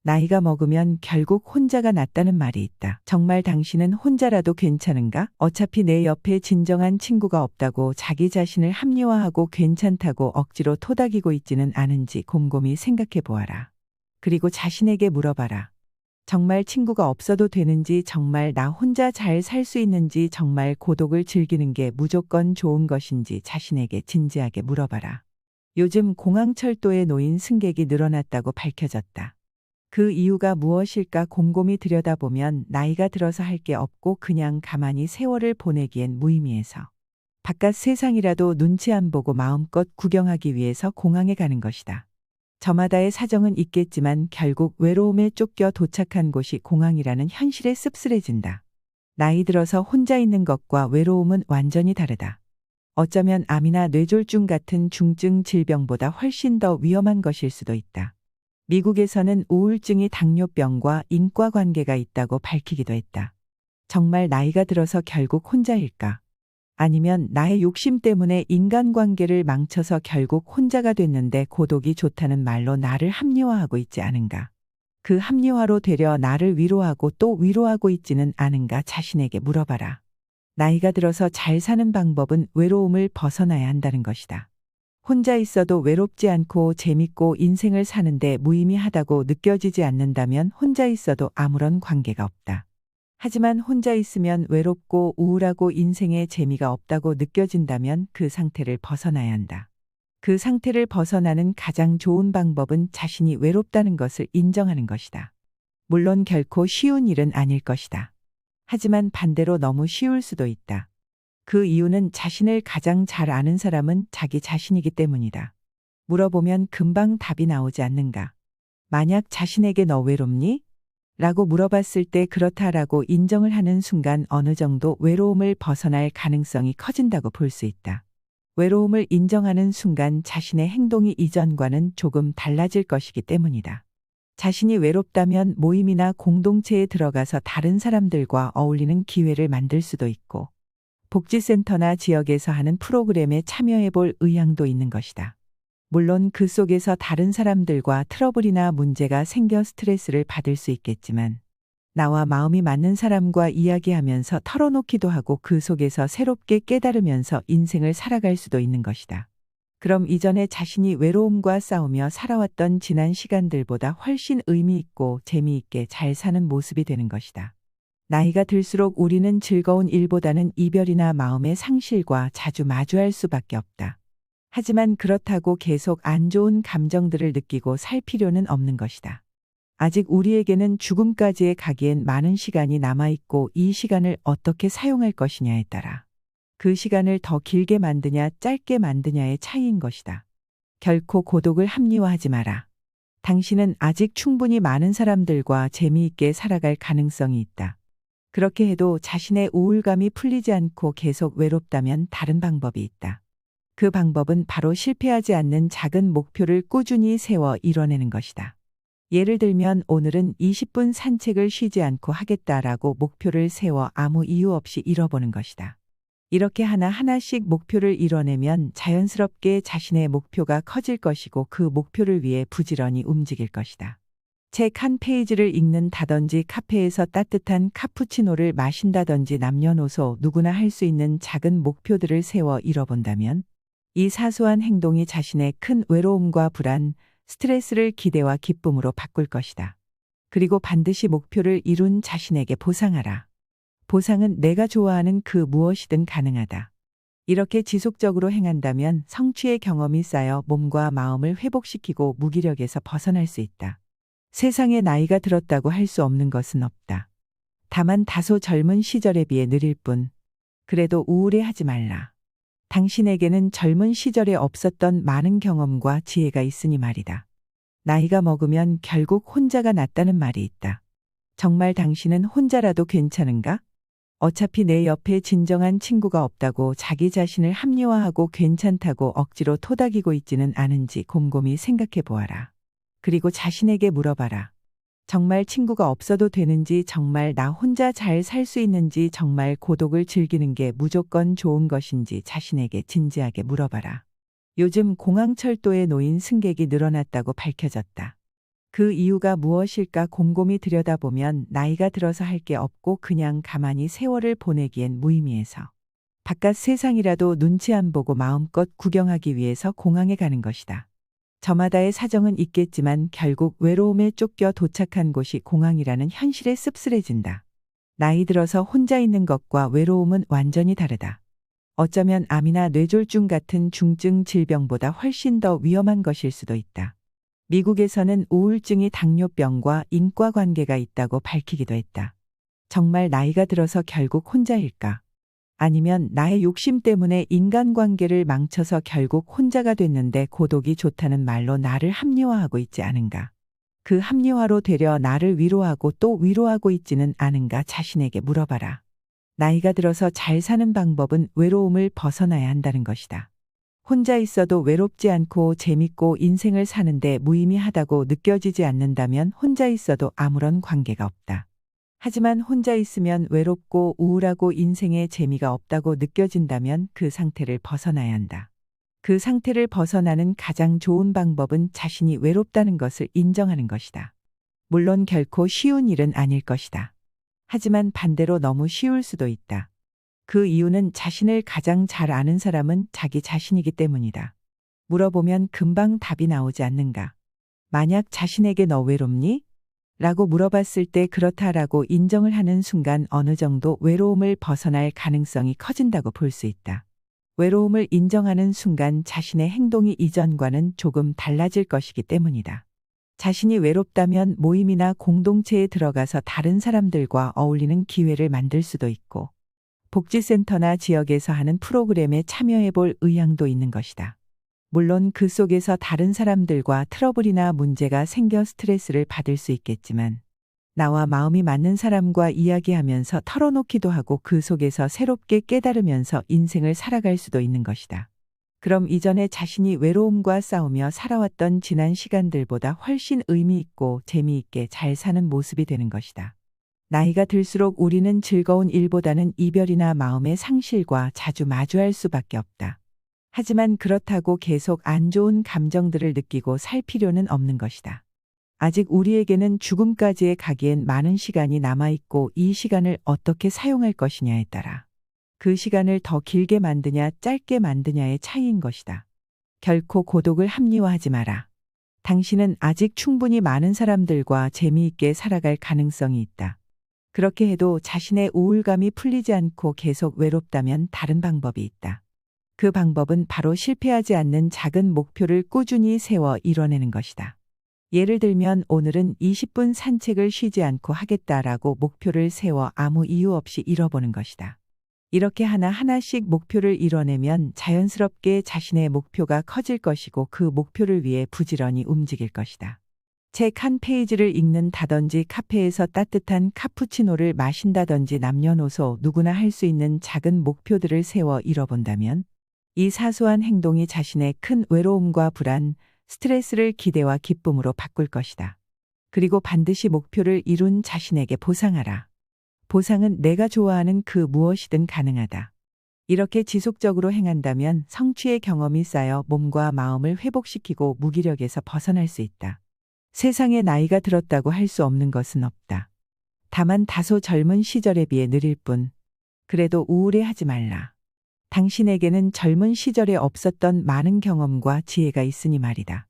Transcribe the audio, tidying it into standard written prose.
나이가 먹으면 결국 혼자가 낫다는 말이 있다. 정말 당신은 혼자라도 괜찮은가? 어차피 내 옆에 진정한 친구가 없다고 자기 자신을 합리화하고 괜찮다고 억지로 토닥이고 있지는 않은지 곰곰이 생각해 보아라. 그리고 자신에게 물어봐라. 정말 친구가 없어도 되는지, 정말 나 혼자 잘 살 수 있는지, 정말 고독을 즐기는 게 무조건 좋은 것인지 자신에게 진지하게 물어봐라. 요즘 공항철도에 놓인 승객이 늘어났다고 밝혀졌다. 그 이유가 무엇일까 곰곰이 들여다보면 나이가 들어서 할 게 없고 그냥 가만히 세월을 보내기엔 무의미해서 바깥 세상이라도 눈치 안 보고 마음껏 구경하기 위해서 공항에 가는 것이다. 저마다의 사정은 있겠지만 결국 외로움에 쫓겨 도착한 곳이 공항이라는 현실에 씁쓸해진다. 나이 들어서 혼자 있는 것과 외로움은 완전히 다르다. 어쩌면 암이나 뇌졸중 같은 중증 질병보다 훨씬 더 위험한 것일 수도 있다. 미국에서는 우울증이 당뇨병과 인과관계가 있다고 밝히기도 했다. 정말 나이가 들어서 결국 혼자일까? 아니면 나의 욕심 때문에 인간관계를 망쳐서 결국 혼자가 됐는데 고독이 좋다는 말로 나를 합리화하고 있지 않은가? 그 합리화로 되려 나를 위로하고 또 위로하고 있지는 않은가 자신에게 물어봐라. 나이가 들어서 잘 사는 방법은 외로움을 벗어나야 한다는 것이다. 혼자 있어도 외롭지 않고 재밌고 인생을 사는데 무의미하다고 느껴지지 않는다면 혼자 있어도 아무런 관계가 없다. 하지만 혼자 있으면 외롭고 우울하고 인생에 재미가 없다고 느껴진다면 그 상태를 벗어나야 한다. 그 상태를 벗어나는 가장 좋은 방법은 자신이 외롭다는 것을 인정하는 것이다. 물론 결코 쉬운 일은 아닐 것이다. 하지만 반대로 너무 쉬울 수도 있다. 그 이유는 자신을 가장 잘 아는 사람은 자기 자신이기 때문이다. 물어보면 금방 답이 나오지 않는가? 만약 자신에게 너 외롭니? 라고 물어봤을 때 그렇다라고 인정을 하는 순간 어느 정도 외로움을 벗어날 가능성이 커진다고 볼 수 있다. 외로움을 인정하는 순간 자신의 행동이 이전과는 조금 달라질 것이기 때문이다. 자신이 외롭다면 모임이나 공동체에 들어가서 다른 사람들과 어울리는 기회를 만들 수도 있고 복지센터나 지역에서 하는 프로그램에 참여해 볼 의향도 있는 것이다. 물론 그 속에서 다른 사람들과 트러블이나 문제가 생겨 스트레스를 받을 수 있겠지만 나와 마음이 맞는 사람과 이야기하면서 털어놓기도 하고 그 속에서 새롭게 깨달으면서 인생을 살아갈 수도 있는 것이다. 그럼 이전에 자신이 외로움과 싸우며 살아왔던 지난 시간들보다 훨씬 의미 있고 재미있게 잘 사는 모습이 되는 것이다. 나이가 들수록 우리는 즐거운 일보다는 이별이나 마음의 상실과 자주 마주할 수밖에 없다. 하지만 그렇다고 계속 안 좋은 감정들을 느끼고 살 필요는 없는 것이다. 아직 우리에게는 죽음까지에 가기엔 많은 시간이 남아있고 이 시간을 어떻게 사용할 것이냐에 따라 그 시간을 더 길게 만드냐 짧게 만드냐의 차이인 것이다. 결코 고독을 합리화하지 마라. 당신은 아직 충분히 많은 사람들과 재미있게 살아갈 가능성이 있다. 그렇게 해도 자신의 우울감이 풀리지 않고 계속 외롭다면 다른 방법이 있다. 그 방법은 바로 실패하지 않는 작은 목표를 꾸준히 세워 이뤄내는 것이다. 예를 들면 오늘은 20분 산책을 쉬지 않고 하겠다라고 목표를 세워 아무 이유 없이 잃어보는 것이다. 이렇게 하나하나씩 목표를 이뤄내면 자연스럽게 자신의 목표가 커질 것이고 그 목표를 위해 부지런히 움직일 것이다. 책 한 페이지를 읽는다든지 카페에서 따뜻한 카푸치노를 마신다든지 남녀노소 누구나 할 수 있는 작은 목표들을 세워 이뤄본다면 이 사소한 행동이 자신의 큰 외로움과 불안, 스트레스를 기대와 기쁨으로 바꿀 것이다. 그리고 반드시 목표를 이룬 자신에게 보상하라. 보상은 내가 좋아하는 그 무엇이든 가능하다. 이렇게 지속적으로 행한다면 성취의 경험이 쌓여 몸과 마음을 회복시키고 무기력에서 벗어날 수 있다. 세상에 나이가 들었다고 할 수 없는 것은 없다. 다만 다소 젊은 시절에 비해 느릴 뿐. 그래도 우울해하지 말라. 당신에게는 젊은 시절에 없었던 많은 경험과 지혜가 있으니 말이다. 나이가 먹으면 결국 혼자가 낫다는 말이 있다. 정말 당신은 혼자라도 괜찮은가? 어차피 내 옆에 진정한 친구가 없다고 자기 자신을 합리화하고 괜찮다고 억지로 토닥이고 있지는 않은지 곰곰이 생각해 보아라. 그리고 자신에게 물어봐라. 정말 친구가 없어도 되는지, 정말 나 혼자 잘 살 수 있는지, 정말 고독을 즐기는 게 무조건 좋은 것인지 자신에게 진지하게 물어봐라. 요즘 공항철도에 놓인 승객이 늘어났다고 밝혀졌다. 그 그 이유가 무엇일까 곰곰이 들여다보면 나이가 들어서 할 게 없고 그냥 가만히 세월을 보내기엔 무의미해서 바깥 세상이라도 눈치 안 보고 마음껏 구경하기 위해서 공항에 가는 것이다. 저마다의 사정은 있겠지만 결국 외로움에 쫓겨 도착한 곳이 공항이라는 현실에 씁쓸해진다. 나이 들어서 혼자 있는 것과 외로움은 완전히 다르다. 어쩌면 암이나 뇌졸중 같은 중증 질병보다 훨씬 더 위험한 것일 수도 있다. 미국에서는 우울증이 당뇨병과 인과관계가 있다고 밝히기도 했다. 정말 나이가 들어서 결국 혼자일까? 아니면 나의 욕심 때문에 인간관계를 망쳐서 결국 혼자가 됐는데 고독이 좋다는 말로 나를 합리화하고 있지 않은가? 그 합리화로 되려 나를 위로하고 또 위로하고 있지는 않은가 자신에게 물어봐라. 나이가 들어서 잘 사는 방법은 외로움을 벗어나야 한다는 것이다. 혼자 있어도 외롭지 않고 재밌고 인생을 사는데 무의미하다고 느껴지지 않는다면 혼자 있어도 아무런 관계가 없다. 하지만 혼자 있으면 외롭고 우울하고 인생에 재미가 없다고 느껴진다면 그 상태를 벗어나야 한다. 그 상태를 벗어나는 가장 좋은 방법은 자신이 외롭다는 것을 인정하는 것이다. 물론 결코 쉬운 일은 아닐 것이다. 하지만 반대로 너무 쉬울 수도 있다. 그 이유는 자신을 가장 잘 아는 사람은 자기 자신이기 때문이다. 물어보면 금방 답이 나오지 않는가? 만약 자신에게 너 외롭니? 라고 물어봤을 때 그렇다라고 인정을 하는 순간 어느 정도 외로움을 벗어날 가능성이 커진다고 볼 수 있다. 외로움을 인정하는 순간 자신의 행동이 이전과는 조금 달라질 것이기 때문이다. 자신이 외롭다면 모임이나 공동체에 들어가서 다른 사람들과 어울리는 기회를 만들 수도 있고 복지센터나 지역에서 하는 프로그램에 참여해 볼 의향도 있는 것이다. 물론 그 속에서 다른 사람들과 트러블이나 문제가 생겨 스트레스를 받을 수 있겠지만 나와 마음이 맞는 사람과 이야기하면서 털어놓기도 하고 그 속에서 새롭게 깨달으면서 인생을 살아갈 수도 있는 것이다. 그럼 이전에 자신이 외로움과 싸우며 살아왔던 지난 시간들보다 훨씬 의미 있고 재미있게 잘 사는 모습이 되는 것이다. 나이가 들수록 우리는 즐거운 일보다는 이별이나 마음의 상실과 자주 마주할 수밖에 없다. 하지만 그렇다고 계속 안 좋은 감정들을 느끼고 살 필요는 없는 것이다. 아직 우리에게는 죽음까지에 가기엔 많은 시간이 남아있고 이 시간을 어떻게 사용할 것이냐에 따라 그 시간을 더 길게 만드냐 짧게 만드냐의 차이인 것이다. 결코 고독을 합리화하지 마라. 당신은 아직 충분히 많은 사람들과 재미있게 살아갈 가능성이 있다. 그렇게 해도 자신의 우울감이 풀리지 않고 계속 외롭다면 다른 방법이 있다. 그 방법은 바로 실패하지 않는 작은 목표를 꾸준히 세워 이뤄내는 것이다. 예를 들면 오늘은 20분 산책을 쉬지 않고 하겠다라고 목표를 세워 아무 이유 없이 잃어보는 것이다. 이렇게 하나하나씩 목표를 이뤄내면 자연스럽게 자신의 목표가 커질 것이고 그 목표를 위해 부지런히 움직일 것이다. 책 한 페이지를 읽는다든지 카페에서 따뜻한 카푸치노를 마신다든지 남녀노소 누구나 할 수 있는 작은 목표들을 세워 이뤄본다면 이 사소한 행동이 자신의 큰 외로움과 불안, 스트레스를 기대와 기쁨으로 바꿀 것이다. 그리고 반드시 목표를 이룬 자신에게 보상하라. 보상은 내가 좋아하는 그 무엇이든 가능하다. 이렇게 지속적으로 행한다면 성취의 경험이 쌓여 몸과 마음을 회복시키고 무기력에서 벗어날 수 있다. 세상에 나이가 들었다고 할 수 없는 것은 없다. 다만 다소 젊은 시절에 비해 느릴 뿐. 그래도 우울해하지 말라. 당신에게는 젊은 시절에 없었던 많은 경험과 지혜가 있으니 말이다.